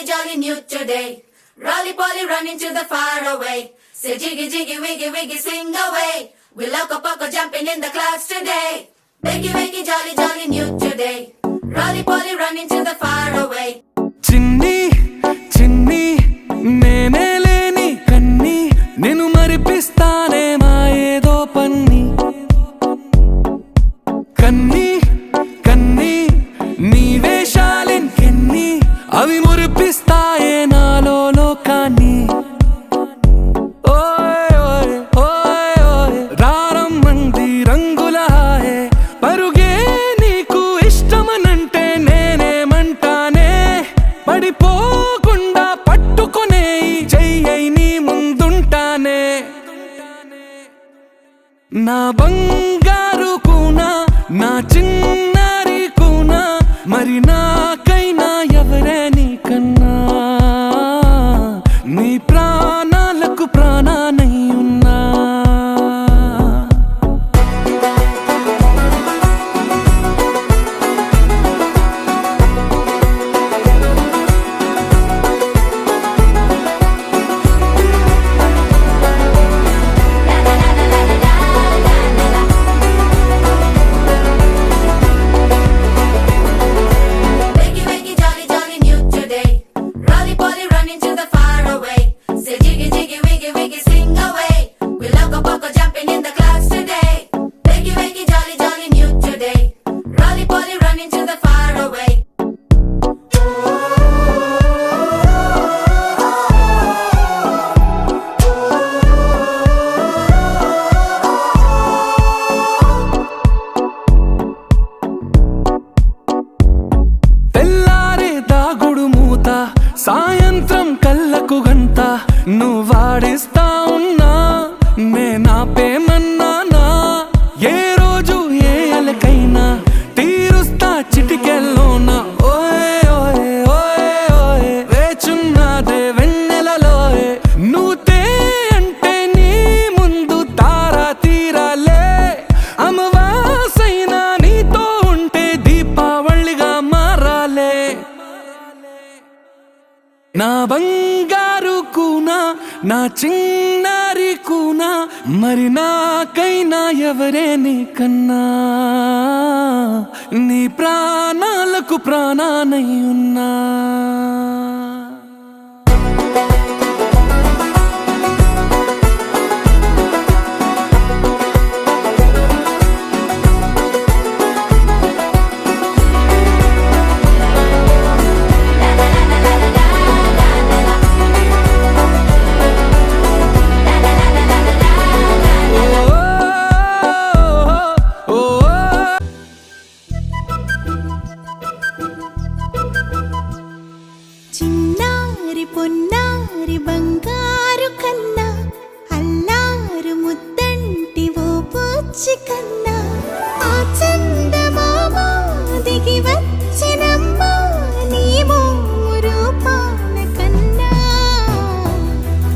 jolly, jolly new today. Rolly poly running to the far away. Say jiggy, jiggy, wiggy, wiggy, sing away. We loco poco jumping in the clouds today. Wiggy, wiggy, jolly, jolly new today. Rolly poly running to the far away. చిన్ని చిన్ని నేనే లేని కన్ని నేను మరిపిస్తానే మా ఏదో పన్ని కన్ని కన్ని నీ వేషాలెన్కెన్ని అవి మురిపిస్తాయే నాలో లోకాన్ని ఓయ్ ఓయ్ ఓయ్ ఓయ్ రారమ్మంది రంగుల హాయే పరుగే నీకు ఇష్టమనంటే నేనేమంటానే పడిపోకుండా పట్టుకునే చెయ్యై నీ ముందుంటానే నా బంగారు కూనా నా చిన్నారి కూనా మరి నాకైనా ఎవరే నీకన్నా నీ ప్రాణాలకు ప్రాణానై ఉన్నా Wiggy, wiggy, jolly, jolly new today. Rolly poly running to the far away. Say jiggy, jiggy, wiggy, wiggy, sing away. We loco poco jumping in the clouds today. Wiggy, wiggy, jolly, jolly new today. Rolly poly running to the far away. తెల్లారే దాగుడు మూత సాయంత్రం కళ్ళకు గంట నువ్వాడిస్తా ఉన్నా నేనాపేమన్నానా ఏ రోజు ఏ అలకైనా తీరుస్తా చిటికెల్లోనా ఓయ్ ఓయ్ ఓయ్ ఓయ్ వేచున్నదే వెన్నెలలోయే నువ్వుతే అంటే నీ ముందు తారా తీరాలే అమవాసైనా నీతో ఉంటే దీపావళిగా మారాలే నా బంగారు కూనా నా చిన్నారి కూనా మరి నాకైనా ఎవరే నీకన్నా నీ ప్రాణాలకు ప్రాణానై ఉన్నా చిన్నారి పొన్నారి బంగారు కన్నా అల్లారు ముద్దంటి ఓ పూచి కన్నా ఆ చందమామ దిగి వచ్చినమ్మ నీ మోము రూపాల కన్నా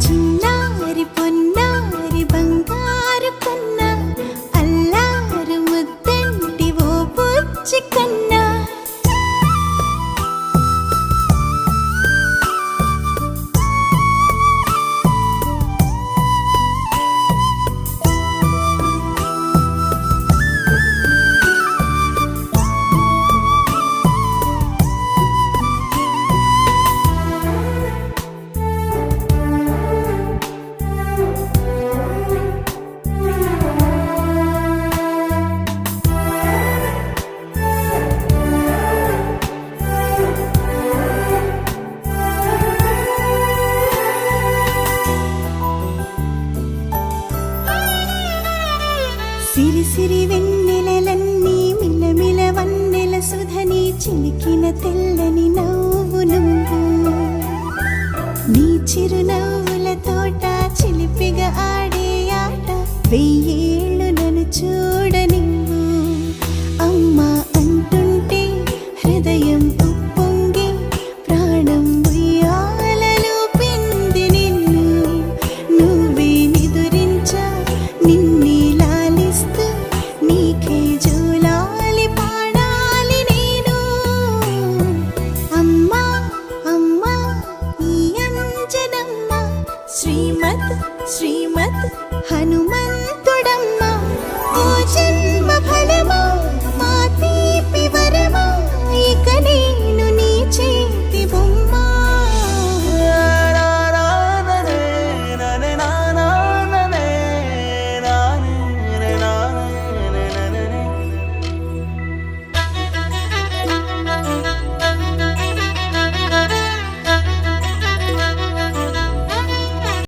చిన్నారి పొన్నారి బంగారు కన్నా అల్లారు ముద్దంటి ఓ పూచి కన్నా సిరి సిరి వెన్నెలలన్నీ మిలమిల వన్నెల సుధని చిలికిన తెల్లని నవ్వు నువ్వు నీ చిరునవ్వుల తోట చిలిపిగా ఆడే ఆట వెయ్యేళ్ళు నన్ను చూడనివ్వు అమ్మా అంటుంటే హృదయం ఉప్పొంగి ప్రాణం ఉయ్యాలలో పిండి నిన్ను నువ్వే నిదురించా నిన్నే లాలిస్తూ నీకే జోలాలి పాడాలి నేను అమ్మా అమ్మా శ్రీమద్ శ్రీమద్ హనుమంత